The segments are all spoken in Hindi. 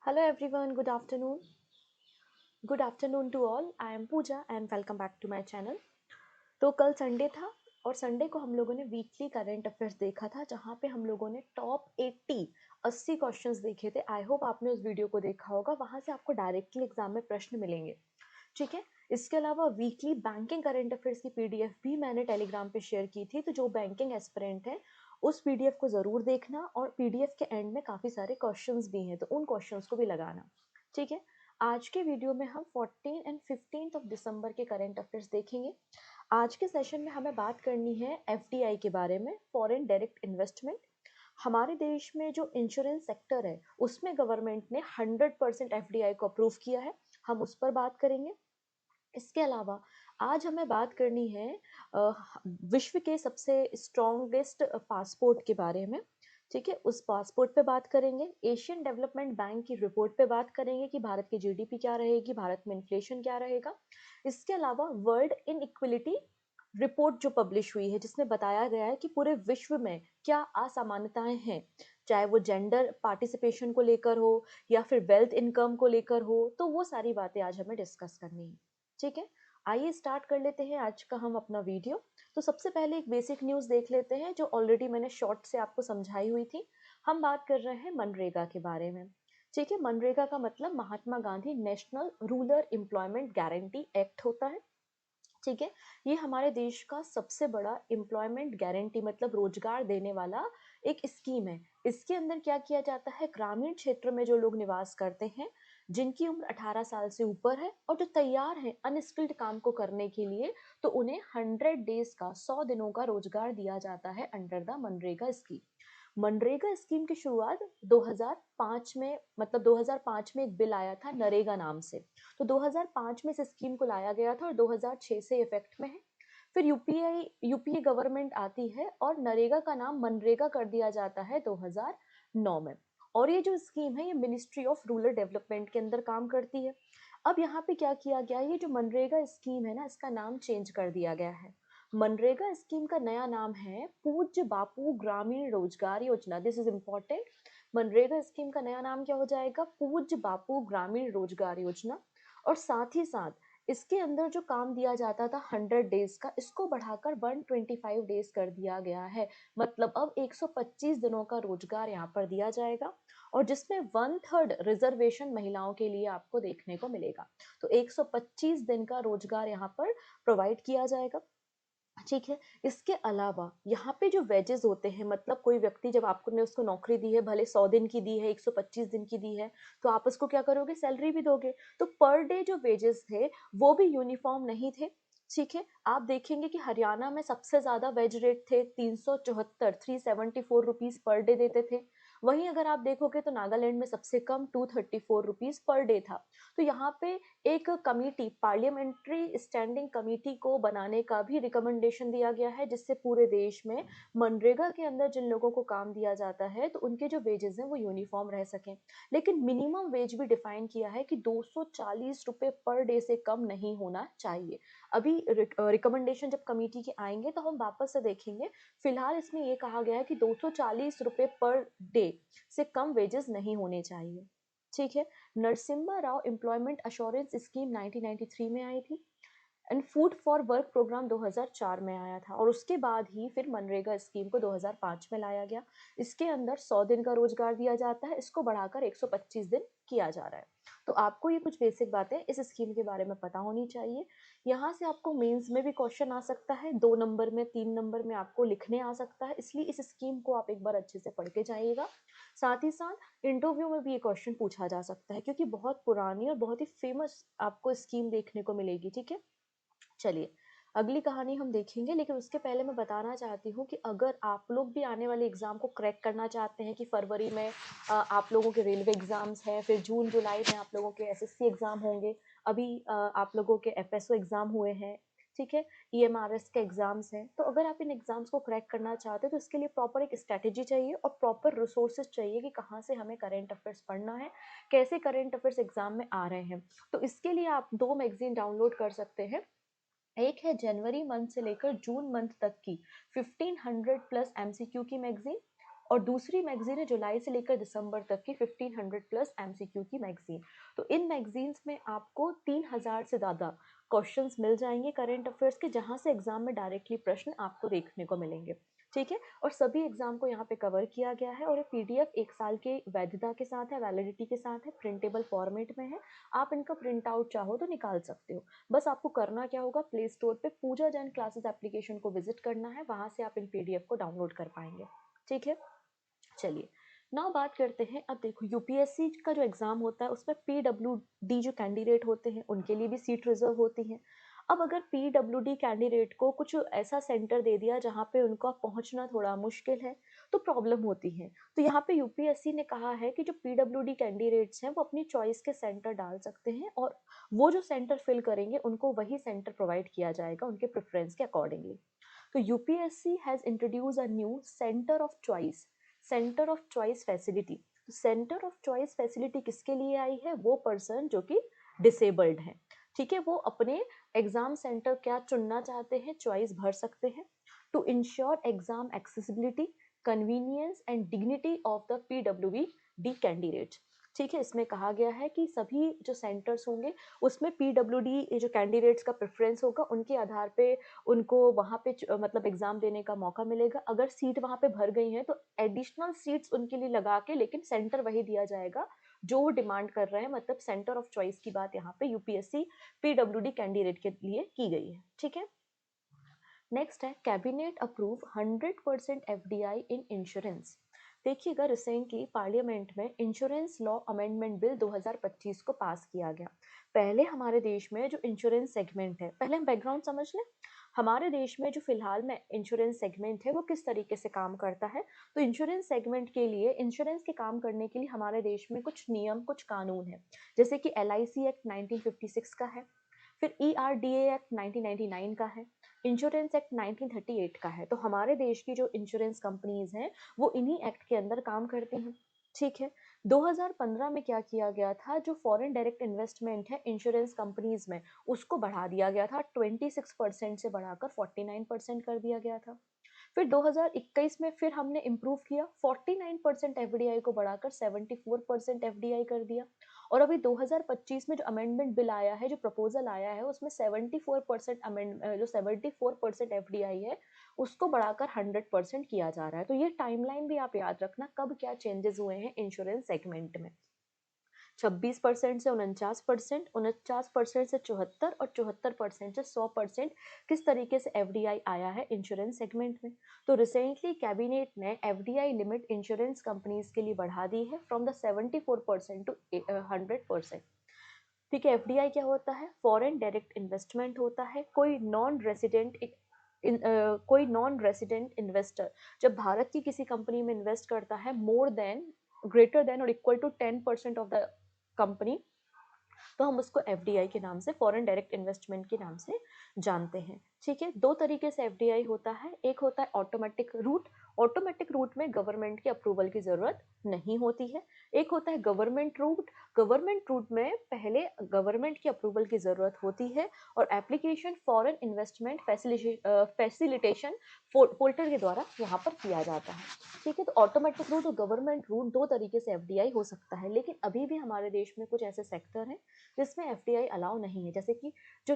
Hello everyone, good afternoon. Good afternoon to all. I am Pooja and welcome back to my channel. तो कल संडे था और संडे को हम लोगों ने वीकली करंट अफेयर्स देखा था जहाँ पे हम लोगों ने टॉप 80 क्वेश्चंस देखे थे। आई होप आपने उस वीडियो को देखा होगा, वहाँ से आपको डायरेक्टली एग्जाम में प्रश्न मिलेंगे। ठीक है। इसके अलावा वीकली बैंकिंग करंट अफेयर्स की पीडीएफ भी मैंने टेलीग्राम पे शेयर की थी, तो जो बैंकिंग एस्पिरेंट है उस पीडीएफ को ज़रूर देखना और पीडीएफ के एंड में काफ़ी सारे क्वेश्चंस भी हैं, तो उन क्वेश्चंस को भी लगाना। ठीक है। आज के वीडियो में हम 14 एंड 15 ऑफ दिसंबर के करंट अफेयर्स देखेंगे। आज के सेशन में हमें बात करनी है एफडीआई के बारे में, फॉरेन डायरेक्ट इन्वेस्टमेंट। हमारे देश में जो इंश्योरेंस सेक्टर है उसमें गवर्नमेंट ने 100% एफडीआई को अप्रूव किया है, हम उस पर बात करेंगे। इसके अलावा आज हमें बात करनी है विश्व के सबसे स्ट्रॉन्गेस्ट पासपोर्ट के बारे में। ठीक है, उस पासपोर्ट पे बात करेंगे। एशियन डेवलपमेंट बैंक की रिपोर्ट पे बात करेंगे कि भारत की जीडीपी क्या रहेगी, भारत में इन्फ्लेशन क्या रहेगा। इसके अलावा वर्ल्ड इन इक्वलिटी रिपोर्ट जो पब्लिश हुई है जिसमें बताया गया है कि पूरे विश्व में क्या असामान्यताएं हैं, चाहे वो जेंडर पार्टिसिपेशन को लेकर हो या फिर वेल्थ इनकम को लेकर हो, तो वो सारी बातें आज हमें डिस्कस करनी है। ठीक है, आइए स्टार्ट कर लेते हैं आज का हम अपना वीडियो। तो सबसे पहले एक बेसिक न्यूज़ देख लेते हैं जो ऑलरेडी मैंने शॉर्ट से आपको समझाई हुई थी। हम बात कर रहे हैं मनरेगा के बारे में। ठीक है, मनरेगा का मतलब Mahatma Gandhi national rural employment guarantee act होता है। ठीक है, ये हमारे देश का सबसे बड़ा एम्प्लॉयमेंट गारंटी मतलब रोजगार देने वाला एक स्कीम है। इसके अंदर क्या किया जाता है, ग्रामीण क्षेत्र में जो लोग निवास करते हैं, जिनकी उम्र 18 साल से ऊपर है और जो तैयार हैं अनस्किल्ड काम को करने के लिए, तो उन्हें 100 डेज का 100 दिनों का रोजगार दिया जाता है under the MNREGA scheme. MNREGA scheme की शुरुआत 2005 में, मतलब 2005 में एक बिल आया था नरेगा नाम से, तो 2005 में इस स्कीम को लाया गया था और 2006 से इफेक्ट में है। फिर यूपीए गवर्नमेंट आती है और नरेगा का नाम मनरेगा कर दिया जाता है 2009 में। और ये जो स्कीम है ये मिनिस्ट्री ऑफ रूरल डेवलपमेंट के अंदर काम करती है। अब यहाँ पे क्या किया गया, ये जो मनरेगा स्कीम है ना, इसका नाम चेंज कर दिया गया है। मनरेगा स्कीम का नया नाम है पूज्य बापू ग्रामीण रोजगार योजना। This is important. MNREGA scheme का नया नाम क्या हो जाएगा, पूज्य बापू ग्रामीण रोजगार योजना। और साथ ही साथ इसके अंदर जो काम दिया जाता था 100 डेज का, इसको बढ़ाकर 125 डेज कर दिया गया है। मतलब अब 125 दिनों का रोजगार यहाँ पर दिया जाएगा और जिसमें 1/3 रिजर्वेशन महिलाओं के लिए आपको देखने को मिलेगा। तो 125 दिन का रोजगार यहाँ पर प्रोवाइड किया जाएगा। ठीक है, इसके अलावा यहाँ पे जो वेजेस होते हैं, मतलब कोई व्यक्ति जब आपको ने उसको नौकरी दी है, भले 100 दिन की दी है, 125 दिन की दी है, तो आप उसको क्या करोगे, सैलरी भी दोगे। तो पर डे जो वेजेस थे वो भी यूनिफॉर्म नहीं थे। ठीक है, आप देखेंगे कि हरियाणा में सबसे ज्यादा वेज रेट थे 374, 374 रुपीज पर डे देते थे। वहीं अगर आप देखोगे तो नागालैंड में सबसे कम 234 रुपीज पर डे था। तो यहाँ पे एक कमेटी, पार्लियामेंट्री स्टैंडिंग कमेटी को बनाने का भी रिकमेंडेशन दिया गया है, जिससे पूरे देश में मनरेगा के अंदर जिन लोगों को काम दिया जाता है तो उनके जो वेजेस हैं वो यूनिफॉर्म रह सकें। लेकिन मिनिमम वेज भी डिफाइन किया है कि 240 रुपए पर डे से कम नहीं होना चाहिए। अभी रिकमेंडेशन जब कमेटी के आएंगे तो हम वापस से देखेंगे। फिलहाल इसमें ये कहा गया है कि 240 रुपए पर डे से कम वेजेस नहीं होने चाहिए। ठीक है, Narasimha Rao employment assurance scheme 1993 में आई थी and food for work programme 2004 में आया था और उसके बाद ही फिर मनरेगा स्कीम को 2005 में लाया गया। इसके अंदर 100 दिन का रोजगार दिया जाता है, इसको बढ़ाकर 125 दिन किया जा रहा है। तो आपको ये कुछ बेसिक बातें इस स्कीम के बारे में पता होनी चाहिए। यहाँ से आपको मेंस में भी क्वेश्चन आ सकता है, 2 नंबर में, 3 नंबर में आपको लिखने आ सकता है, इसलिए इस स्कीम को आप एक बार अच्छे से पढ़ के जाइएगा। साथ ही साथ इंटरव्यू में भी ये क्वेश्चन पूछा जा सकता है क्योंकि बहुत पुरानी और बहुत ही फेमस आपको स्कीम देखने को मिलेगी। ठीक है, चलिए अगली कहानी हम देखेंगे, लेकिन उसके पहले मैं बताना चाहती हूँ कि अगर आप लोग भी आने वाले एग्जाम को क्रैक करना चाहते हैं, कि फरवरी में आप लोगों के रेलवे एग्जाम्स हैं, फिर जून जुलाई में आप लोगों के एसएससी एग्जाम होंगे, अभी आप लोगों के एफएसओ एग्जाम हुए हैं। ठीक है, ईएमआरएस के एग्जाम्स हैं, तो अगर आप इन एग्जाम्स को क्रैक करना चाहते हैं तो इसके लिए प्रॉपर एक स्ट्रैटेजी चाहिए और प्रॉपर रिसोर्सेज चाहिए कि कहाँ से हमें करंट अफेयर्स पढ़ना है, कैसे करंट अफेयर्स एग्जाम में आ रहे हैं। तो इसके लिए आप 2 मैगजीन डाउनलोड कर सकते हैं। एक है जनवरी मंथ से लेकर जून मंथ तक की 1500 प्लस एमसीक्यू की मैगजीन, और दूसरी मैगजीन है जुलाई से लेकर दिसंबर तक की 1500 प्लस एमसीक्यू की मैगजीन। तो इन मैगजीन्स में आपको 3000 से ज़्यादा क्वेश्चंस मिल जाएंगे करंट अफेयर्स के, जहाँ से एग्जाम में डायरेक्टली प्रश्न आपको देखने को मिलेंगे। ठीक है, और सभी एग्जाम को यहाँ पे कवर किया गया है, और ये पीडीएफ 1 साल के वैधता के साथ है, वैलिडिटी के साथ है, प्रिंटेबल फॉर्मेट में है। आप इनका प्रिंट आउट चाहो तो निकाल सकते हो। बस आपको करना क्या होगा, प्ले स्टोर पे पूजा जैन क्लासेस एप्लीकेशन को विजिट करना है, वहां से आप इन पीडीएफ को डाउनलोड कर पाएंगे। ठीक है, चलिए नाउ बात करते हैं। अब देखो, यूपीएससी का जो एग्जाम होता है उसमें पीडब्ल्यूडी जो कैंडिडेट होते हैं उनके लिए भी सीट रिजर्व होती है। अब अगर पीडब्ल्यूडी कैंडिडेट को कुछ ऐसा सेंटर दे दिया जहाँ पे उनका पहुंचना थोड़ा मुश्किल है, तो प्रॉब्लम होती है। तो यहाँ पे यूपीएससी ने कहा है कि जो पीडब्ल्यूडी कैंडिडेट्स हैं वो अपनी चॉइस के सेंटर डाल सकते हैं, और वो जो सेंटर फिल करेंगे उनको वही सेंटर प्रोवाइड किया जाएगा उनके प्रेफरेंस के अकॉर्डिंगली। तो UPSC has introduce a new centre of choice, centre of choice facility. तो सेंटर ऑफ चॉइस फैसिलिटी किसके लिए आई है, वो पर्सन जो कि डिसेबल्ड है। ठीक है, वो अपने एग्जाम सेंटर क्या चुनना चाहते हैं, चॉइस भर सकते हैं। To ensure exam accessibility, convenience and dignity of the PWD candidates. ठीक है, इसमें कहा गया है कि सभी जो सेंटर्स होंगे उसमें पीडब्ल्यूडी जो कैंडिडेट्स का प्रेफरेंस होगा उनके आधार पे उनको वहाँ पे मतलब एग्जाम देने का मौका मिलेगा। अगर सीट वहाँ पे भर गई है तो एडिशनल सीट्स उनके लिए लगा के, लेकिन सेंटर वही दिया जाएगा जो वो डिमांड कर रहे हैं। मतलब सेंटर ऑफ चॉइस की बात यहाँ पे यूपीएससी पीडब्ल्यूडी कैंडिडेट के लिए की गई है। ठीक है, नेक्स्ट है cabinet approve 100% FDI in insurance. देखिएगा, रिसेंटली पार्लियामेंट में इंश्योरेंस लॉ अमेंडमेंट बिल 2025 को पास किया गया। पहले हमारे देश में जो इंश्योरेंस सेगमेंट है, पहले हम बैकग्राउंड समझ लें। हमारे देश में जो फिलहाल में इंश्योरेंस सेगमेंट है वो किस तरीके से काम करता है। तो इंश्योरेंस सेगमेंट के लिए, इंश्योरेंस के काम करने के लिए हमारे देश में कुछ नियम, कुछ कानून है। जैसे कि एलआईसी एक्ट 1956 का है, फिर ईआरडीए एक्ट 1999 का है, इंश्योरेंस एक्ट 1938 का है। तो हमारे देश की जो इंश्योरेंस कंपनीज हैं वो इन्हीं एक्ट के अंदर काम करती हैं। ठीक है, 2015 में क्या किया गया था, जो फॉरेन डायरेक्ट इन्वेस्टमेंट है इंश्योरेंस कंपनीज में उसको बढ़ा दिया गया था, 26% से बढ़ाकर 49% कर दिया गया था। फिर 2021 में फिर हमने इम्प्रूव किया, 49% एफडीआई को बढ़ाकर 74% एफडीआई कर दिया। और अभी 2025 में जो अमेंडमेंट बिल आया है, जो प्रपोजल आया है, उसमें 74% अमेंड जो 74% एफडीआई है उसको बढ़ाकर 100% किया जा रहा है। तो ये टाइमलाइन भी आप याद रखना, कब क्या चेंजेस हुए हैं इंश्योरेंस सेगमेंट में। 26% से 49%, 49% से 74 और 74% से 100% किस तरीके से एफडीआई आया है इंश्योरेंस सेगमेंट में। तो रिसेंटली कैबिनेट ने एफडीआई लिमिट इंश्योरेंस कंपनीज के लिए बढ़ा दी है फ्रॉम द 74% टू 100%। ठीक है, एफडीआई क्या होता है, फॉरेन डायरेक्ट इन्वेस्टमेंट होता है। कोई नॉन रेसिडेंट इन्वेस्टर जब भारत की किसी कंपनी में इन्वेस्ट करता है, मोर देन, ग्रेटर देन और equal to 10% of the company, तो हम उसको एफडीआई के नाम से, फॉरेन डायरेक्ट इन्वेस्टमेंट के नाम से जानते हैं। ठीक है, दो तरीके से एफडीआई होता है, एक होता है ऑटोमेटिक रूट। ऑटोमेटिक रूट में गवर्नमेंट की अप्रूवल की जरूरत नहीं होती है। एक होता है गवर्नमेंट रूट। गवर्नमेंट रूट में पहले गवर्नमेंट की अप्रूवल की जरूरत होती है, और application foreign investment facilitation portal के द्वारा यहाँ पर किया जाता है। ठीक है, तो ऑटोमेटिक रूट और गवर्नमेंट रूट दो तरीके से एफडीआई हो सकता है। लेकिन अभी भी हमारे देश में कुछ ऐसे सेक्टर हैं जिसमें एफडीआई अलाउ नहीं है, जैसे कि जो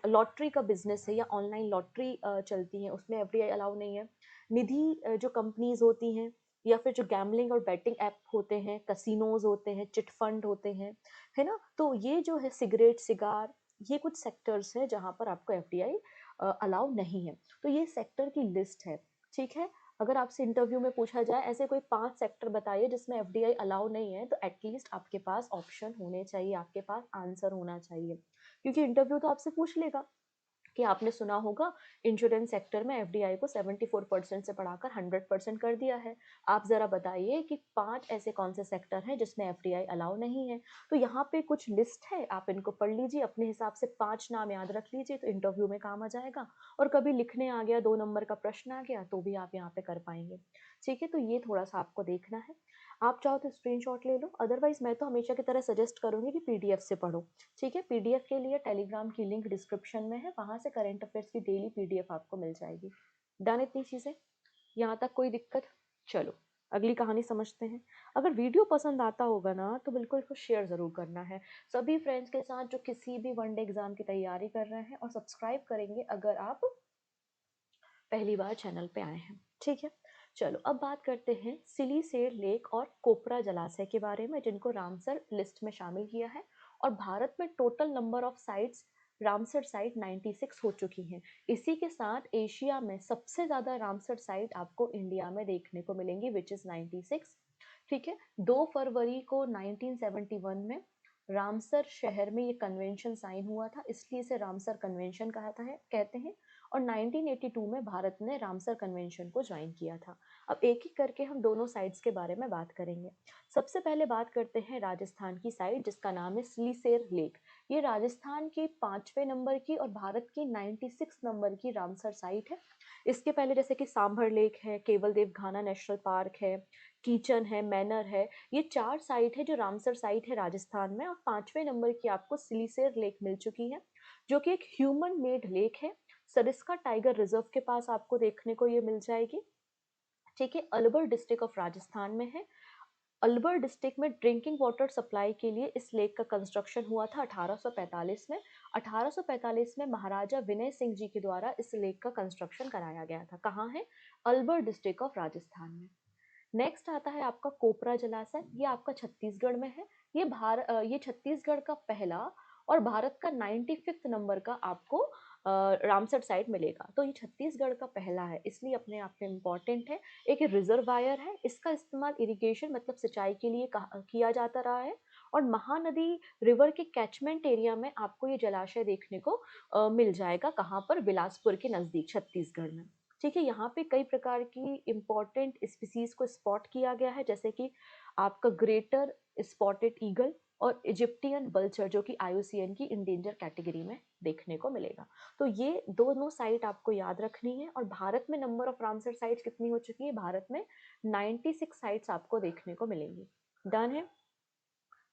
लॉटरी का बिजनेस है या ऑनलाइन लॉटरी चलती है उसमें एफडीआई अलाउ नहीं है। निधि जो कंपनीज होती हैं, या फिर जो गैम्बलिंग और बेटिंग ऐप होते हैं, कसिनोज होते हैं, चिट फंड होते हैं, है ना। तो ये जो है सिगरेट, सिगार, ये कुछ सेक्टर्स है जहाँ पर आपको एफडीआई अलाउ नहीं है। तो ये सेक्टर की लिस्ट है। ठीक है, अगर आपसे इंटरव्यू में पूछा जाए ऐसे कोई 5 सेक्टर बताइए जिसमें एफडीआई अलाउ नहीं है, तो एटलीस्ट आपके पास ऑप्शन होने चाहिए, आपके पास आंसर होना चाहिए। क्योंकि इंटरव्यू तो आपसे पूछ लेगा कि आपने सुना होगा इंश्योरेंस सेक्टर में एफडीआई को 74% से बढ़ाकर 100% कर दिया है। आप जरा बताइए कि 5 ऐसे कौन से सेक्टर हैं जिसमें एफडीआई अलाउ नहीं है। तो यहाँ पे कुछ लिस्ट है, आप इनको पढ़ लीजिए, अपने हिसाब से 5 नाम याद रख लीजिए, तो इंटरव्यू में काम आ जाएगा। और कभी लिखने आ गया, 2 नंबर का प्रश्न आ गया, तो भी आप यहाँ पे कर पाएंगे। ठीक है, तो ये थोड़ा सा आपको देखना है। आप चाहो तो स्क्रीनशॉट ले लो, अदरवाइज मैं तो हमेशा की तरह सजेस्ट करूंगी कि पीडीएफ से पढ़ो। ठीक है, पीडीएफ के लिए टेलीग्राम की लिंक डिस्क्रिप्शन में है, वहां से करंट अफेयर्स की डेली पीडीएफ आपको मिल जाएगी। डन इतनी चीजें, यहाँ तक कोई दिक्कत? चलो अगली कहानी समझते हैं। अगर वीडियो पसंद आता होगा ना तो बिल्कुल इसको शेयर ज़रूर करना है सभी फ्रेंड्स के साथ जो किसी भी वनडे एग्ज़ाम की तैयारी कर रहे हैं, और सब्सक्राइब करेंगे अगर आप पहली बार चैनल पे आए हैं। ठीक है, चलो अब बात करते हैं सिलीसेर लेक और कोपरा जलाशय के बारे में, जिनको रामसर लिस्ट में शामिल किया है। और भारत में total number of sites Ramsar site 96 हो चुकी हैं। इसी के साथ एशिया में सबसे ज़्यादा रामसर साइट आपको इंडिया में देखने को मिलेंगी, विच इज़ 96। ठीक है, 2 फरवरी को 1971 में रामसर शहर में ये कन्वेंशन साइन हुआ था, इसलिए इसे रामसर कन्वेंशन कहते हैं। और 1982 में भारत ने रामसर कन्वेंशन को ज्वाइन किया था। अब एक एक करके हम दोनों साइट्स के बारे में बात करेंगे। सबसे पहले बात करते हैं राजस्थान की साइट, जिसका नाम है सिलीसेर लेक। ये राजस्थान की 5वें नंबर की और भारत की 96 नंबर की रामसर साइट है। इसके पहले जैसे कि सांभर लेक है, केवल देव घाना नेशनल पार्क है, कीचन है, मैनर है, ये 4 साइट है जो रामसर साइट है राजस्थान में। और 5वें नंबर की आपको सिलीसेर लेक मिल चुकी है, जो कि एक ह्यूमन मेड लेक है। सरिस्का टाइगर रिजर्व के पास आपको देखने को ये मिल जाएगी। ठीक है, अलवर डिस्ट्रिक्ट ऑफ राजस्थान में है। अलवर डिस्ट्रिक्ट में ड्रिंकिंग वाटर सप्लाई के लिए इस लेक का कंस्ट्रक्शन हुआ था 1845 में। 1845 में महाराजा विनय सिंह जी के द्वारा इस लेक का कंस्ट्रक्शन कराया गया था। कहाँ है? अलवर डिस्ट्रिक्ट ऑफ राजस्थान में। नेक्स्ट आता है आपका कोपरा जलाशय। ये आपका छत्तीसगढ़ में है। ये छत्तीसगढ़ का पहला और भारत का 95th नंबर का आपको रामसर साइट मिलेगा। तो ये छत्तीसगढ़ का पहला है, इसलिए अपने आप में इम्पॉर्टेंट है। एक रिजर्वायर है, इसका इस्तेमाल इरिगेशन मतलब सिंचाई के लिए किया जाता रहा है। और महानदी रिवर के कैचमेंट एरिया में आपको ये जलाशय देखने को मिल जाएगा। कहाँ पर? बिलासपुर के नज़दीक, छत्तीसगढ़ में। ठीक है, यहाँ पे कई प्रकार की इम्पोर्टेंट स्पीसीज को स्पॉट किया गया है, जैसे कि आपका ग्रेटर स्पॉटेड ईगल और इजिप्टियन बल्चर, जो कि IUCN की इंडेंजर कैटेगरी में देखने को मिलेगा। तो ये दोनों साइट आपको याद रखनी है। और भारत में नंबर ऑफ रामसर साइट्स कितनी हो चुकी है? भारत में 96 साइट्स आपको देखने को मिलेंगी। डन है?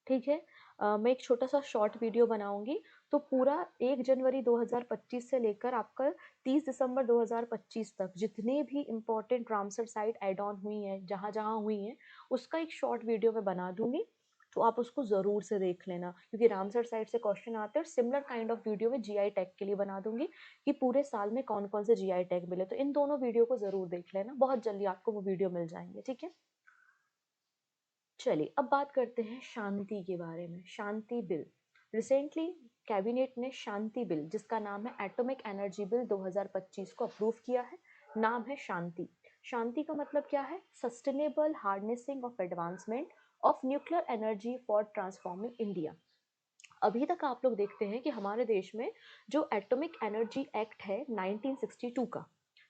ठीक है। मैं एक छोटा सा शॉर्ट वीडियो बनाऊंगी, तो पूरा 1 जनवरी 2025 से लेकर आपका 30 दिसंबर 2025 तक जितने भी important Ramsar site add on हुई हैं, जहाँ जहाँ हुई हैं, उसका एक शॉर्ट वीडियो मैं बना दूंगी। तो आप उसको ज़रूर से देख लेना, क्योंकि रामसर साइट से क्वेश्चन आते हैं। और सिमिलर काइंड ऑफ वीडियो में GI टैग के लिए बना दूंगी कि पूरे साल में कौन कौन से GI टैग मिले। तो इन दोनों वीडियो को ज़रूर देख लेना, बहुत जल्दी आपको वो वीडियो मिल जाएंगे। ठीक है, चलिए अब बात करते हैं शांति के बारे में। शांति बिल। रिसेंटली कैबिनेट ने शांति बिल, जिसका नाम है एटॉमिक एनर्जी बिल 2025 को अप्रूव किया है। नाम है शांति। शांति का मतलब क्या है? Sustainable harnessing of advancement of nuclear energy for transforming India. अभी तक आप लोग देखते हैं कि हमारे देश में जो एटॉमिक एनर्जी एक्ट है 1962 का,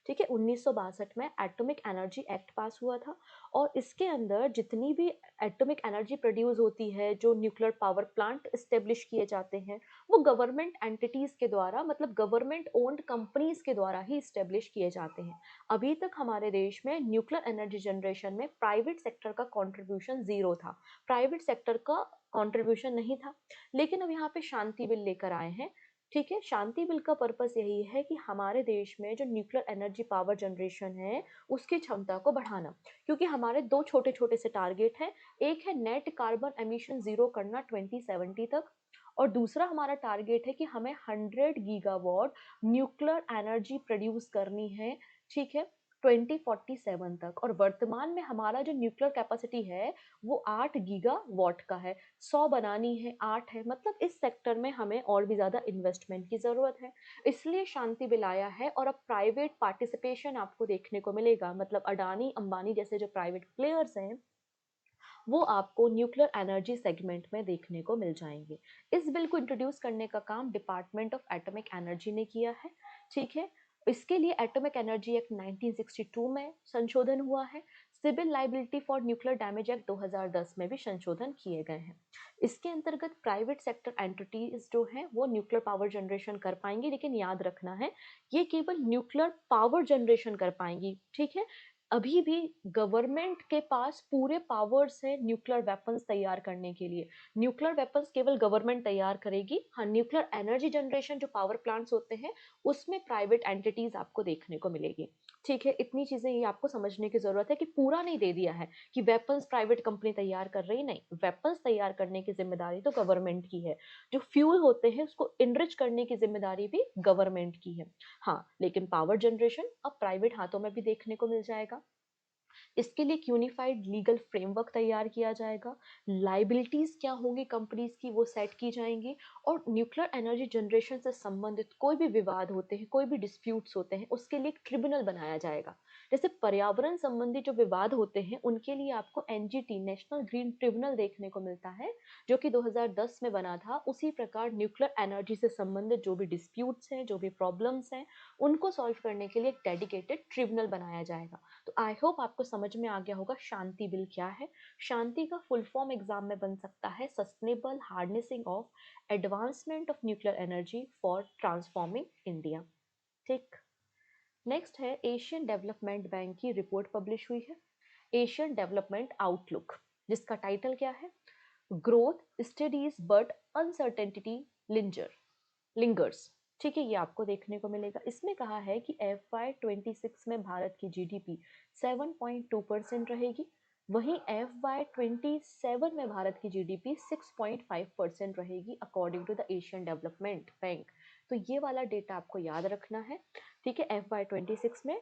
ठीक है, 1962 में एटॉमिक एनर्जी एक्ट पास हुआ था। और इसके अंदर जितनी भी एटॉमिक एनर्जी प्रोड्यूस होती है, जो न्यूक्लियर पावर प्लांट इस्टेब्लिश किए जाते हैं, वो गवर्नमेंट एंटिटीज के द्वारा, मतलब गवर्नमेंट ओन्ड कंपनीज के द्वारा ही इस्टेब्लिश किए जाते हैं। अभी तक हमारे देश में न्यूक्लियर एनर्जी जनरेशन में प्राइवेट सेक्टर का कॉन्ट्रीब्यूशन जीरो था, प्राइवेट सेक्टर का कॉन्ट्रीब्यूशन नहीं था। लेकिन अब यहाँ पे शांति बिल लेकर आए हैं। ठीक है, शांति बिल का पर्पस यही है कि हमारे देश में जो न्यूक्लियर एनर्जी पावर जनरेशन है, उसकी क्षमता को बढ़ाना। क्योंकि हमारे दो छोटे छोटे से टारगेट हैं। एक है नेट कार्बन एमिशन जीरो करना 2070 तक, और दूसरा हमारा टारगेट है कि हमें 100 गीगावाट न्यूक्लियर एनर्जी प्रोड्यूस करनी है। ठीक है, 2047 तक। और वर्तमान में हमारा जो न्यूक्लियर कैपेसिटी है वो 8 गीगावाट का है। 100 बनानी है, 8 है, मतलब इस सेक्टर में हमें और भी ज़्यादा इन्वेस्टमेंट की ज़रूरत है। इसलिए शांति बिल आया है। और अब प्राइवेट पार्टिसिपेशन आपको देखने को मिलेगा, मतलब अडानी अंबानी जैसे जो प्राइवेट प्लेयर्स हैं, वो आपको न्यूक्लियर एनर्जी सेगमेंट में देखने को मिल जाएंगे। इस बिल को इंट्रोड्यूस करने का काम डिपार्टमेंट ऑफ एटॉमिक एनर्जी ने किया है। ठीक है, इसके लिए एटॉमिक एनर्जी एक्ट 1962 में संशोधन हुआ है। Civil liability for nuclear damage act 2010 में भी संशोधन किए गए हैं। इसके अंतर्गत प्राइवेट सेक्टर एंटिटीज जो हैं वो न्यूक्लियर पावर जनरेशन कर पाएंगी, लेकिन याद रखना है ये केवल न्यूक्लियर पावर जनरेशन कर पाएंगी। ठीक है, अभी भी गवर्नमेंट के पास पूरे पावर्स है न्यूक्लियर वेपन्स तैयार करने के लिए। न्यूक्लियर वेपन्स केवल गवर्नमेंट तैयार करेगी। हाँ, न्यूक्लियर एनर्जी जनरेशन जो पावर प्लांट्स होते हैं उसमें प्राइवेट एंटिटीज आपको देखने को मिलेगी। ठीक है, इतनी चीजें ये आपको समझने की जरूरत है कि पूरा नहीं दे दिया है कि वेपन्स प्राइवेट कंपनी तैयार कर रही, नहीं, वेपन्स तैयार करने की जिम्मेदारी तो गवर्नमेंट की है। जो फ्यूल होते हैं उसको इनरिच करने की जिम्मेदारी भी गवर्नमेंट की है। हाँ, लेकिन पावर जनरेशन अब प्राइवेट हाथों में भी देखने को मिल जाएगा। इसके लिए एक यूनिफाइड लीगल फ्रेमवर्क तैयार किया जाएगा। लाइबिलिटीज क्या होंगी कंपनीज की वो सेट की जाएंगी। और न्यूक्लियर एनर्जी जनरेशन से संबंधित कोई भी विवाद होते हैं, कोई भी डिस्प्यूट्स होते हैं, उसके लिए एक ट्रिब्यूनल बनाया जाएगा। जैसे पर्यावरण संबंधी जो विवाद होते हैं उनके लिए आपको एनजीटी, नेशनल ग्रीन ट्रिब्यूनल देखने को मिलता है, जो कि 2010 में बना था। उसी प्रकार न्यूक्लियर एनर्जी से संबंधित जो भी डिस्प्यूट्स हैं, जो भी प्रॉब्लम्स हैं, उनको सॉल्व करने के लिए एक डेडिकेटेड ट्रिब्यूनल बनाया जाएगा। तो आई होप आपको समझ में आ गया होगा शांति बिल क्या है। शांति का फुल फॉर्म एग्जाम में बन सकता है sustainable harnessing of advancement of nuclear energy for transforming India. ठीक। नेक्स्ट है एशियन डेवलपमेंट बैंक की रिपोर्ट पब्लिश हुई है, एशियन डेवलपमेंट आउटलुक, जिसका टाइटल क्या है, growth studies but uncertainty lingers. ठीक है, ये आपको देखने को मिलेगा। इसमें कहा है कि FY26 में भारत की जीडीपी 7.2% रहेगी, वहीं FY27 में भारत की जीडीपी 6.5% रहेगी according to the Asian development bank. तो ये वाला डेटा आपको याद रखना है। ठीक है, FY26 में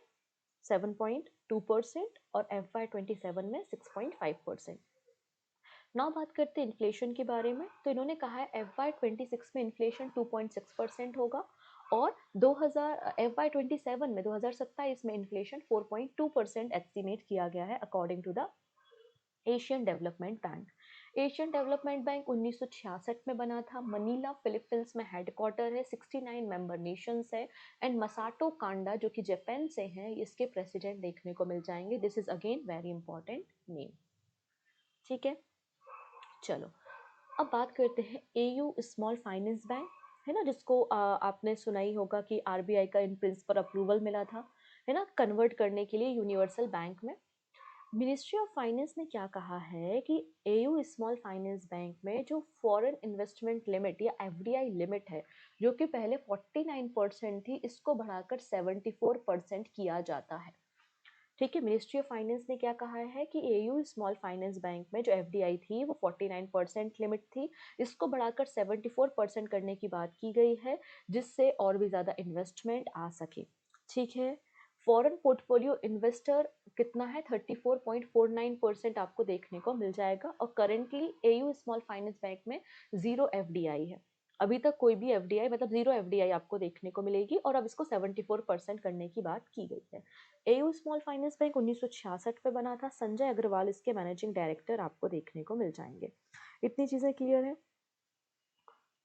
7.2% और FY27 में 6.5%। नाउ बात करते हैं इन्फ्लेशन के बारे में। तो इन्होंने कहा है FY26 में इन्फ्लेशन 2.6% होगा और 2000 FY27 में 2027 में इन्फ्लेशन 4.2% एस्टिमेट किया गया है according to the Asian development bank. Asian development bank 1966 में बना था। मनीला फिलीपींस में हेडक्वार्टर है। 69 मेंबर नेशंस है। एंड मसाटो कांडा जो कि जापान से हैं, इसके प्रेसिडेंट देखने को मिल जाएंगे। This is again very important name. ठीक है, चलो अब बात करते हैं एयू स्मॉल फाइनेंस बैंक, है ना, जिसको आपने सुना ही होगा कि आरबीआई का इन प्रिंसिपल अप्रूवल मिला था, है ना, कन्वर्ट करने के लिए यूनिवर्सल बैंक में। मिनिस्ट्री ऑफ फाइनेंस ने क्या कहा है कि एयू स्मॉल फाइनेंस बैंक में जो फॉरेन इन्वेस्टमेंट लिमिट या एफडीआई लिमिट है, जो कि पहले 49% थी, इसको बढ़ाकर 74% किया जाता है। ठीक है, मिनिस्ट्री ऑफ फाइनेंस ने क्या कहा है कि एयू स्मॉल फाइनेंस बैंक में जो एफडीआई थी वो 49% लिमिट थी, इसको बढ़ाकर 74% करने की बात की गई है, जिससे और भी ज़्यादा इन्वेस्टमेंट आ सके। ठीक है, फॉरेन पोर्टफोलियो इन्वेस्टर कितना है, 34.49% आपको देखने को मिल जाएगा। और currently AU small finance bank में जीरो एफडीआई है। अभी तक कोई भी एफडीआई, मतलब जीरो एफडीआई आपको देखने को मिलेगी, और अब इसको 74% करने की बात की गई है। एयू स्मॉल फाइनेंस बैंक 1966 में बना था। संजय अग्रवाल इसके मैनेजिंग डायरेक्टर आपको देखने को मिल जाएंगे। इतनी चीजें क्लियर है।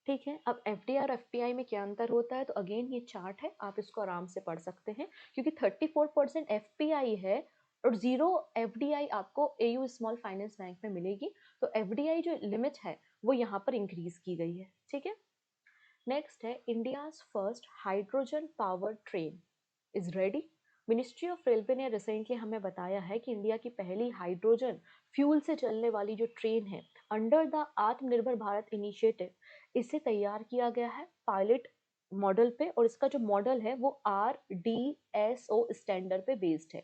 ठीक है, अब एफडीआई और एफपीआई में क्या अंतर होता है, तो अगेन ये चार्ट है, आप इसको आराम से पढ़ सकते हैं, क्योंकि 34% एफपीआई है और जीरो एफडीआई आपको एयू स्मॉल फाइनेंस बैंक में मिलेगी। तो एफडीआई जो लिमिट है वो यहाँ पर इंक्रीज की गई है। ठीक है, नेक्स्ट है India's first hydrogen power train is ready. Ministry of railway ने रिसेंटली हमें बताया है कि इंडिया की पहली हाइड्रोजन फ्यूल से चलने वाली जो ट्रेन है, अंडर द आत्मनिर्भर भारत इनिशिएटिव, इसे तैयार किया गया है पायलट मॉडल पे, और इसका जो मॉडल है वो RDSO स्टैंडर्ड पे बेस्ड है।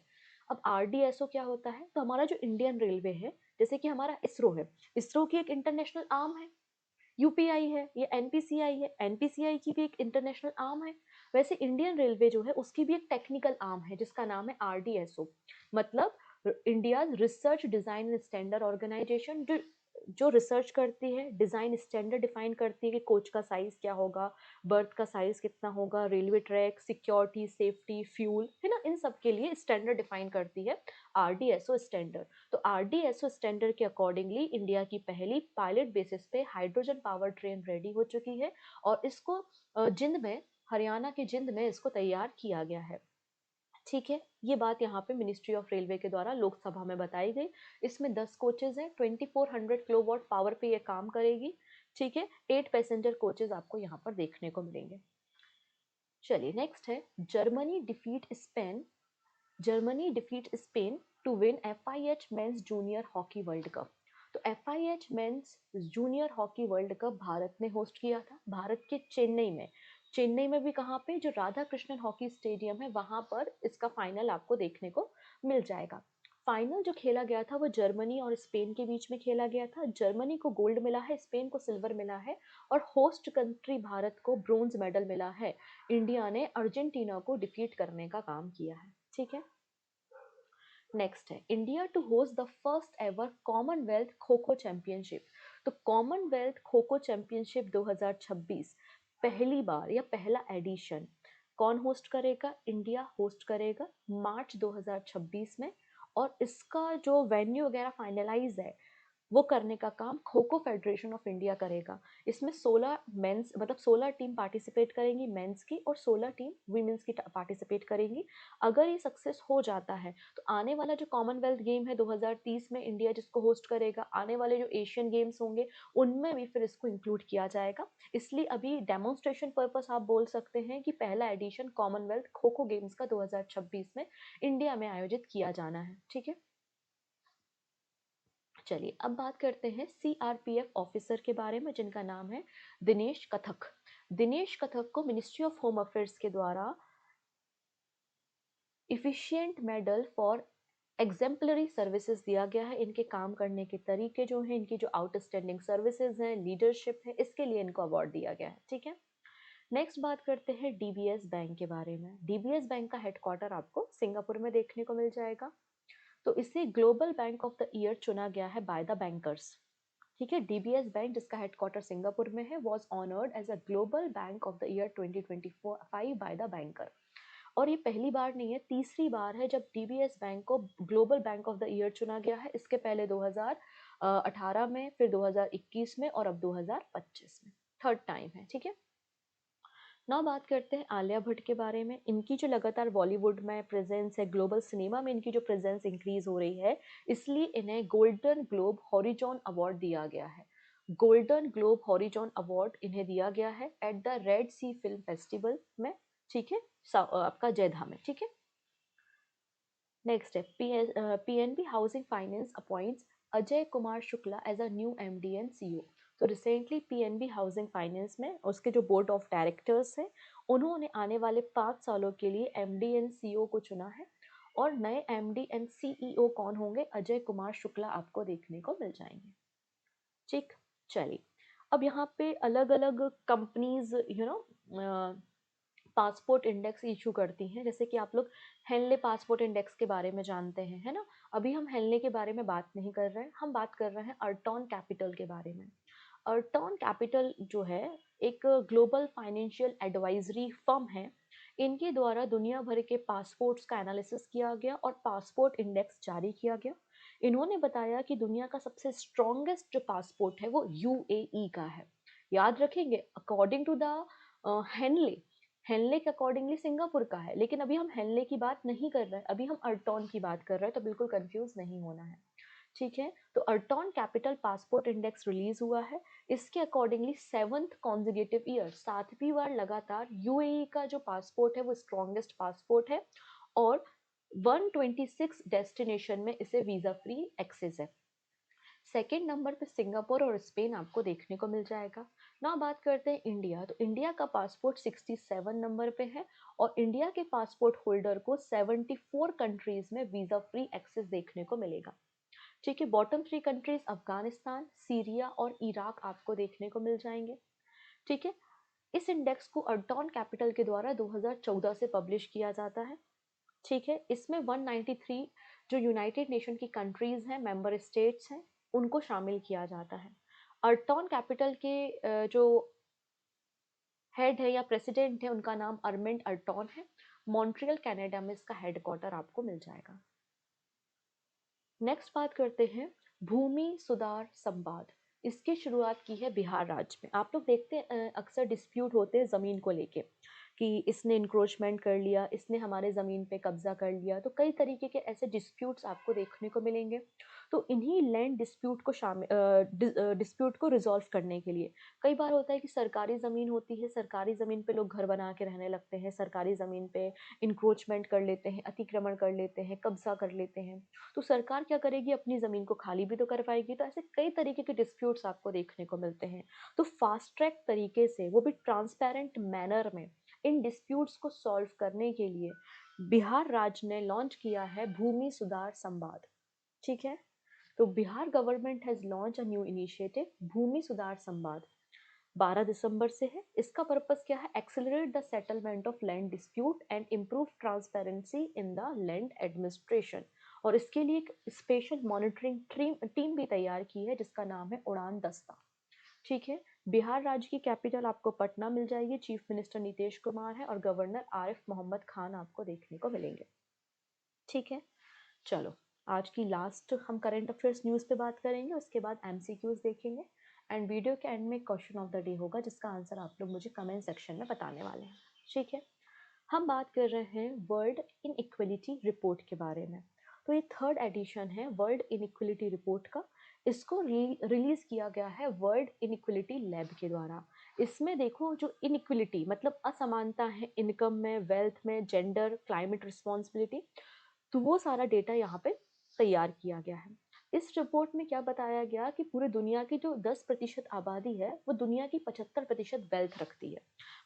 अब RDSO क्या होता है, तो हमारा जो इंडियन रेलवे है, जैसे कि हमारा इसरो है, इसरो की एक इंटरनेशनल आर्म है। यूपीआई है, ये एनपीसीआई है, एनपीसीआई की भी एक इंटरनेशनल आर्म है। वैसे इंडियन रेलवे जो है उसकी भी एक टेक्निकल आर्म है जिसका नाम है RDSO, मतलब India research design and standard organisation, जो रिसर्च करती है, डिजाइन स्टैंडर्ड डिफाइन करती है कि कोच का साइज क्या होगा, बर्थ का साइज कितना होगा, railway track, security, safety, fuel, है ना, इन सब के लिए स्टैंडर्ड डिफाइन करती है RDSO स्टैंडर्ड। तो RDSO स्टैंडर्ड के अकॉर्डिंगली इंडिया की पहली पायलट बेसिस पे हाइड्रोजन पावर ट्रेन रेडी हो चुकी है, और इसको जिंद में, हरियाणा के जिंद में इसको तैयार किया गया है। ठीक है, ये बात यहाँ पे मिनिस्ट्री ऑफ रेलवे के द्वारा लोकसभा में बताई गई। इसमें 10 कोचेज हैं, 2400 किलोवाट पावर पे ये काम करेगी। ठीक है, 8 पैसेंजर कोचेज आपको यहाँ पर देखने को मिलेंगे। चलिए नेक्स्ट है Germany defeat Spain Germany defeat Spain to win FIH men's junior hockey world cup. तो FIH men's junior hockey world cup Bharat ने होस्ट किया था, भारत के चेन्नई में। चेन्नई में भी कहाँ पे, जो राधा कृष्णन हॉकी स्टेडियम है वहां पर इसका फाइनल आपको देखने को मिल जाएगा। फाइनल जो खेला गया था वो जर्मनी और स्पेन के बीच में खेला गया था। जर्मनी को गोल्ड मिला है, स्पेन को सिल्वर मिला है और होस्ट कंट्री भारत को ब्रोंज मेडल मिला है। इंडिया ने अर्जेंटीना को डिफीट करने का काम किया है। ठीक है, नेक्स्ट है India to host the first ever commonwealth kho kho championship. तो कॉमनवेल्थ खो खो चैंपियनशिप 2026 पहली बार या पहला एडिशन कौन होस्ट करेगा? इंडिया होस्ट करेगा मार्च 2026 में। और इसका जो वेन्यू वगैरह फाइनलाइज है वो करने का काम kho kho federation of India करेगा। इसमें 16 मेंस मतलब 16 टीम पार्टिसिपेट करेंगी मेंस की और 16 टीम वीमेंस की पार्टिसिपेट करेंगी। अगर ये सक्सेस हो जाता है तो आने वाला जो कॉमनवेल्थ गेम है 2030 में इंडिया जिसको होस्ट करेगा, आने वाले जो एशियन गेम्स होंगे उनमें भी फिर इसको इंक्लूड किया जाएगा। इसलिए अभी डेमोन्स्ट्रेशन पर्पस आप बोल सकते हैं कि पहला एडिशन कॉमनवेल्थ खो खो गेम्स का 2026 में इंडिया में आयोजित किया जाना है। ठीक है, चलिए अब बात करते हैं CRPF ऑफिसर के बारे में जिनका नाम है दिनेश कथक। दिनेश कथक को मिनिस्ट्री ऑफ होम अफेयर्स के द्वारा efficient medal for exemplary services दिया गया है। इनके काम करने के तरीके जो हैं, इनकी जो आउटस्टैंडिंग सर्विसेज हैं, लीडरशिप है, इसके लिए इनको अवार्ड दिया गया है। ठीक है, नेक्स्ट बात करते हैं DBS बैंक के बारे में। DBS बैंक का हेडक्वार्टर आपको सिंगापुर में देखने को मिल जाएगा। तो इसे global bank of the year चुना गया है बाय द बैंकर्स। ठीक है, DBS बैंक जिसका हेडक्वार्टर सिंगापुर में है was honoured as a global bank of the year 2025 by the banker. और ये पहली बार नहीं है, तीसरी बार है जब DBS बैंक को global bank of the year चुना गया है। इसके पहले 2018 में, फिर 2021 में और अब 2025 में, थर्ड टाइम है। ठीक है, ना बात करते हैं आलिया भट्ट के बारे में। इनकी जो लगातार बॉलीवुड में प्रेजेंस है, ग्लोबल सिनेमा में इनकी जो प्रेजेंस इंक्रीज हो रही है, इसलिए इन्हें गोल्डन ग्लोब हॉरिजॉन अवार्ड दिया गया है। गोल्डन ग्लोब हॉरिजॉन अवार्ड इन्हें दिया गया है at the Red Sea film festival में। ठीक है, आपका जयधा में। ठीक है, नेक्स्ट है PNB housing finance appoints Ajay Kumar Shukla as a new MD and CEO। तो रिसेंटली PNB हाउसिंग फाइनेंस में उसके जो बोर्ड ऑफ डायरेक्टर्स हैं उन्होंने आने वाले 5 सालों के लिए MD एंड CEO को चुना है। और नए MD एंड CEO कौन होंगे? अजय कुमार शुक्ला आपको देखने को मिल जाएंगे। ठीक, चलिए अब यहाँ पे अलग अलग कंपनीज पासपोर्ट इंडेक्स इशू करती हैं। जैसे कि आप लोग हेनले पासपोर्ट इंडेक्स के बारे में जानते हैं, है ना। अभी हम हेनले के बारे में बात नहीं कर रहे हैं, हम बात कर रहे हैं अर्टॉन कैपिटल के बारे में। अर्टॉन कैपिटल जो है एक ग्लोबल फाइनेंशियल एडवाइजरी फर्म है। इनके द्वारा दुनिया भर के पासपोर्ट्स का एनालिसिस किया गया और पासपोर्ट इंडेक्स जारी किया गया। इन्होंने बताया कि दुनिया का सबसे स्ट्रॉन्गेस्ट जो पासपोर्ट है वो UAE का है। याद रखेंगे, according to the Henley, Henley के अकॉर्डिंगली सिंगापुर का है, लेकिन अभी हम हेनले की बात नहीं कर रहे हैं, अभी हम अर्टॉन की बात कर रहे हैं, तो बिल्कुल कंफ्यूज नहीं होना है। ठीक है, तो अर्टॉन कैपिटल पासपोर्ट इंडेक्स रिलीज हुआ है। इसके अकॉर्डिंगली 7th कॉन्जिक्यूटिव ईयर, 7वीं बार लगातार UAE का जो पासपोर्ट है वो स्ट्रॉन्गेस्ट पासपोर्ट है और 126 डेस्टिनेशन में इसे वीजा फ्री एक्सेस है। सेकेंड नंबर पे सिंगापुर और स्पेन आपको देखने को मिल जाएगा। ना बात करते हैं इंडिया, तो इंडिया का पासपोर्ट 67 नंबर पे है और इंडिया के पासपोर्ट होल्डर को 74 कंट्रीज में वीजा फ्री एक्सेस देखने को मिलेगा। ठीक है, बॉटम 3 कंट्रीज अफगानिस्तान, सीरिया और इराक आपको देखने को मिल जाएंगे। ठीक है, इस इंडेक्स को अर्टॉन कैपिटल के द्वारा 2014 से पब्लिश किया जाता है। ठीक है, इसमें 193 जो यूनाइटेड नेशन की कंट्रीज हैं, मेंबर स्टेट्स हैं, उनको शामिल किया जाता है। अर्टॉन कैपिटल के जो हेड है या प्रेसिडेंट है उनका नाम अरमिंड अर्टॉन है। मॉन्ट्रियल कनाडा में इसका हेडक्वार्टर आपको मिल जाएगा। नेक्स्ट बात करते हैं भूमि सुधार संवाद। इसकी शुरुआत की है बिहार राज्य में। आप लोग देखते हैं अक्सर डिस्प्यूट होते हैं जमीन को लेके। कि इसने इंक्रोचमेंट कर लिया, इसने हमारे ज़मीन पे कब्जा कर लिया। तो कई तरीके के ऐसे डिस्प्यूट्स आपको देखने को मिलेंगे। तो इन्हीं लैंड डिस्प्यूट को डिस्प्यूट को रिजॉल्व करने के लिए कई बार होता है कि सरकारी ज़मीन होती है, सरकारी ज़मीन पे लोग घर बना के रहने लगते हैं, सरकारी ज़मीन पे इंक्रोचमेंट कर लेते हैं, अतिक्रमण कर लेते हैं, कब्जा कर लेते हैं। तो सरकार क्या करेगी, अपनी ज़मीन को खाली भी तो करवाएगी। तो ऐसे कई तरीके के डिस्प्यूट्स आपको देखने को मिलते हैं। तो फास्ट ट्रैक तरीके से, वो भी ट्रांसपेरेंट मैनर में, इन डिस्प्यूट्स को सॉल्व करने के लिए बिहार राज्य ने लॉन्च किया है भूमि सुधार संवाद। ठीक है, तो Bihar government has launch a new initiative Bhumi Sudhar Samvad. 12 दिसंबर से है। इसका पर्पस क्या है, accelerate the settlement of land dispute and improve transparency in the land administration. और इसके लिए एक स्पेशल मॉनिटरिंग टीम भी तैयार की है जिसका नाम है उड़ान दस्ता। ठीक है, बिहार राज्य की कैपिटल आपको पटना मिल जाएगी, चीफ मिनिस्टर नीतीश कुमार है और गवर्नर आरिफ मोहम्मद खान आपको देखने को मिलेंगे। ठीक है, चलो आज की लास्ट हम करंट अफेयर्स न्यूज़ पे बात करेंगे, उसके बाद एमसीक्यूज देखेंगे एंड वीडियो के एंड में क्वेश्चन ऑफ द डे होगा जिसका आंसर आप लोग मुझे कमेंट सेक्शन में बताने वाले हैं। ठीक है, हम बात कर रहे हैं वर्ल्ड इनइक्वलिटी रिपोर्ट के बारे में। तो ये थर्ड एडिशन है वर्ल्ड इनइक्वलिटी रिपोर्ट का। इसको रिलीज किया गया है वर्ल्ड इनइक्वलिटी लैब के द्वारा। इसमें देखो, जो इनइक्वलिटी मतलब असमानता है इनकम में, वेल्थ में, जेंडर, क्लाइमेट रिस्पॉन्सिबिलिटी, तो वो सारा डेटा यहाँ पे तैयार किया गया है। इस रिपोर्ट में क्या बताया गया कि पूरे दुनिया की जो 10% आबादी है वो दुनिया की 75% वेल्थ रखती है।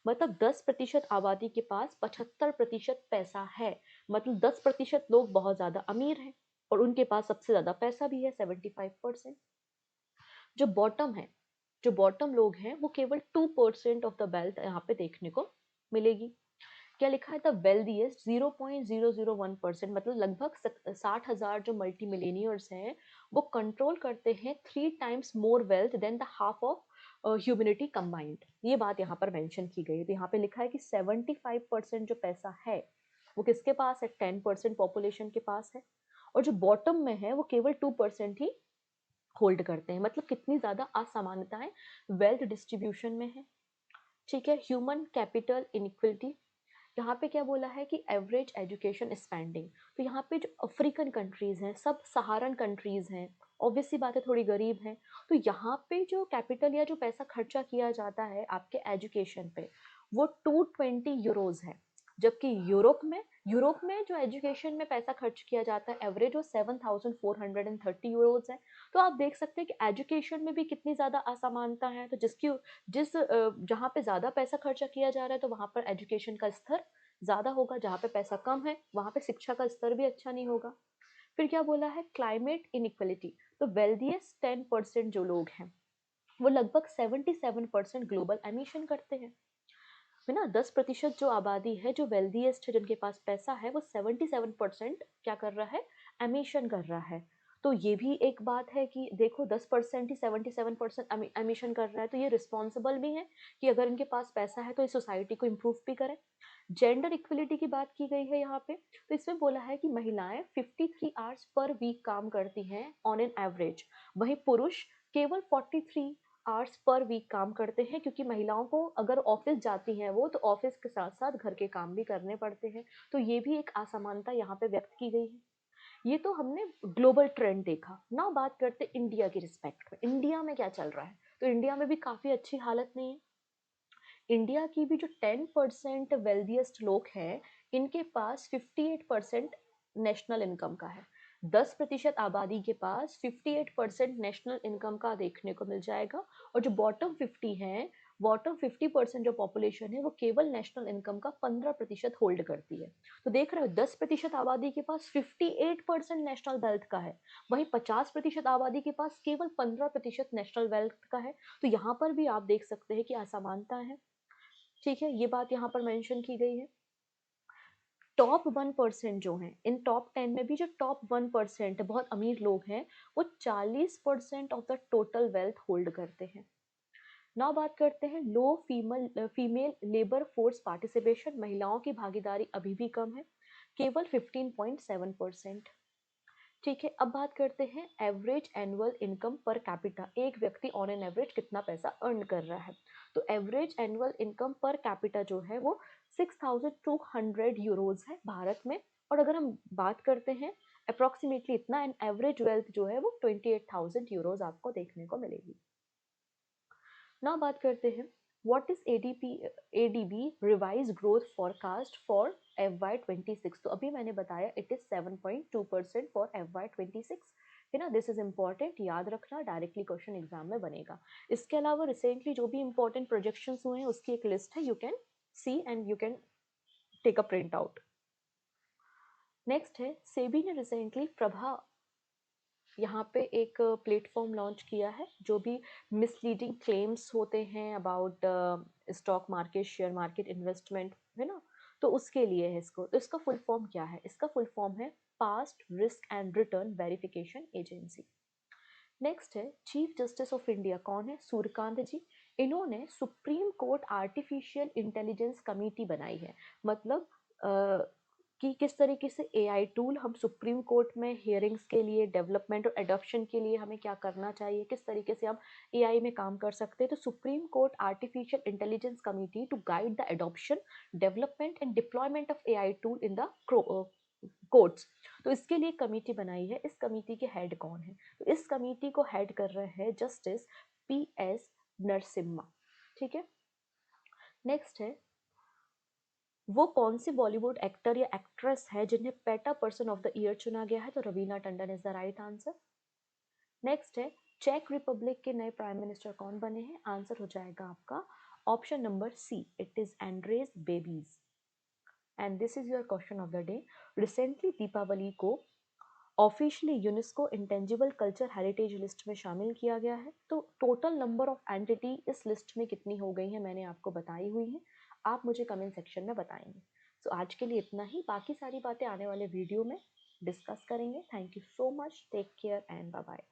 मतलब 10% आबादी के पास 75% पैसा है। मतलब 10% लोग बहुत ज्यादा अमीर हैं और उनके पास सबसे ज्यादा पैसा भी है 75%। जो बॉटम है, जो बॉटम लोग हैं वो केवल 2% ऑफ द वेल्थ यहाँ पे देखने को मिलेगी। क्या लिखा है, द वेल्दीएस्ट 0.001%, मतलब लगभग 60,000 जो मल्टी मिलेनियर्स हैं वो कंट्रोल करते हैं 3 times more wealth than the half of humanity combined. ये बात यहाँ पर मेंशन की गई है। तो यहाँ पे लिखा है कि 75% जो पैसा है वो किसके पास है, 10% पॉपुलेशन के पास है। और जो बॉटम में है वो केवल 2% ही होल्ड करते हैं। मतलब कितनी ज्यादा असमानताएं वेल्थ डिस्ट्रीब्यूशन में है। ठीक है, ह्यूमन कैपिटल इनइक्वलिटी, यहाँ पे क्या बोला है कि एवरेज एजुकेशन स्पेंडिंग। तो यहाँ पे जो अफ्रीकन कंट्रीज हैं, सब सहारन कंट्रीज हैं, ऑब्वियस सी बात है थोड़ी गरीब हैं। तो यहाँ पे जो कैपिटल या जो पैसा खर्चा किया जाता है आपके एजुकेशन पे वो 220 यूरोज है। जबकि यूरोप में जो एजुकेशन में पैसा खर्च किया जाता है एवरेज वो 7,430 यूरोज है। तो आप देख सकते हैं कि एजुकेशन में भी कितनी ज़्यादा असमानता है। तो जहाँ पे ज़्यादा पैसा खर्चा किया जा रहा है तो वहाँ पर एजुकेशन का स्तर ज़्यादा होगा, जहाँ पे पैसा कम है वहाँ पे शिक्षा का स्तर भी अच्छा नहीं होगा। फिर क्या बोला है, क्लाइमेट इनइक्वलिटी। तो वेल्दिएस्ट 10% जो लोग हैं वो लगभग 77% ग्लोबल एमिशन करते हैं, है ना। 10% जो आबादी है, जो वेल्दीएस्ट है, जिनके पास पैसा है, वो 77% क्या कर रहा है, एमिशन कर रहा है। तो ये भी एक बात है कि देखो 10% ही 77% एमिशन कर रहा है, तो ये रिस्पॉन्सिबल भी है कि अगर इनके पास पैसा है तो इस सोसाइटी को इम्प्रूव भी करें। जेंडर इक्वलिटी की बात की गई है यहाँ पे। तो इसमें बोला है कि महिलाएं 53 आवर्स पर वीक काम करती हैं ऑन एन एवरेज, वहीं पुरुष केवल 43 आवर्स पर वीक काम करते हैं, क्योंकि महिलाओं को अगर ऑफिस जाती हैं वो तो ऑफिस के साथ साथ घर के काम भी करने पड़ते हैं। तो ये भी एक असमानता यहाँ पे व्यक्त की गई है। ये तो हमने ग्लोबल ट्रेंड देखा ना। बात करते इंडिया की रिस्पेक्ट में, इंडिया में क्या चल रहा है। तो इंडिया में भी काफी अच्छी हालत नहीं है। इंडिया की भी जो 10% वेल्दिएस्ट लोग हैं इनके पास 58% नेशनल इनकम का है। 10% आबादी के पास 58% नेशनल इनकम का देखने को मिल जाएगा। और जो बॉटम 50% जो पॉपुलेशन है वो केवल नेशनल इनकम का 15% होल्ड करती है। तो देख रहे हो, 10% आबादी के पास 58% नेशनल वेल्थ का है, वहीं 50% आबादी के पास केवल 15% नेशनल वेल्थ का है। तो यहाँ पर भी आप देख सकते हैं कि असमानता है। ठीक है, ये बात यहाँ पर मेंशन की गई है। टॉप 1% जो हैं, इन टॉप 10 में भी जो टॉप 1% बहुत अमीर लोग हैं वो 40% of the total wealth hold करते हैं। नाउ बात करते हैं लो फीमेल लेबर फोर्स पार्टिसिपेशन। महिलाओं की भागीदारी अभी भी कम है, केवल 15.7%। ठीक है, अब बात करते हैं average annual income per capita. एक व्यक्ति ऑन एन एवरेज कितना पैसा अर्न कर रहा है। तो average annual income per capita जो है वो 6,200 यूरोज है भारत में। और अगर हम बात करते हैं अप्रोक्सीमेटली इतना, एंड एवरेज वेल्थ जो है वो 28,000 यूरोज आपको देखने को मिलेगी। ना बात करते हैं what is ADB revise growth forecast for FY26। तो अभी मैंने बताया इट इज 7.2% फॉर FY26, है ना। दिस इज इम्पॉर्टेंट, याद रखना, डायरेक्टली क्वेश्चन एग्जाम में बनेगा। इसके अलावा रिसेंटली जो भी इंपॉर्टेंट प्रोजेक्शंस हुए हैं उसकी एक लिस्ट है, you can see and you can take a print out. Next है सेबी ने रिसेंटली प्रभा यहाँ पे एक प्लेटफॉर्म लॉन्च किया है। जो भी मिसलीडिंग क्लेम्स होते हैं about stock market, share market, investment, है ना, तो उसके लिए है इसको। तो इसका फुल फॉर्म क्या है? इसका फुल फॉर्म है past risk and return verification agency. Next है चीफ जस्टिस ऑफ इंडिया कौन है? सूर्यकांत जी। इन्होंने supreme court artificial intelligence committee बनाई है। मतलब कि किस तरीके से एआई टूल हम सुप्रीम कोर्ट में हियरिंग्स के लिए, डेवलपमेंट और एडॉप्शन के लिए हमें क्या करना चाहिए, किस तरीके से हम एआई में काम कर सकते हैं। तो supreme court artificial intelligence committee to guide the adoption, development and deployment of AI tool in the courts. तो इसके लिए कमेटी बनाई है। इस कमेटी के हेड कौन है? तो इस कमेटी को हेड कर रहे हैं जस्टिस PS नरसिम्हा। ठीक है। नेक्स्ट है वो कौन से बॉलीवुड एक्टर या एक्ट्रेस है जिन्हें PETA person of the year चुना गया है? तो Raveena Tandon is the right answer. Next है चेक रिपब्लिक के नए प्राइम मिनिस्टर कौन बने हैं? आंसर हो जाएगा आपका option number C, it is Andres babies. And this is your question of the day. Recently Deepawali को officially UNESCO intangible culture heritage list में शामिल किया गया है। तो टोटल नंबर ऑफ एंटिटी इस लिस्ट में कितनी हो गई है मैंने आपको बताई हुई है, आप मुझे कमेंट सेक्शन में बताएंगे। सो आज के लिए इतना ही, बाकी सारी बातें आने वाले वीडियो में डिस्कस करेंगे। Thank you so much, take care and bye bye.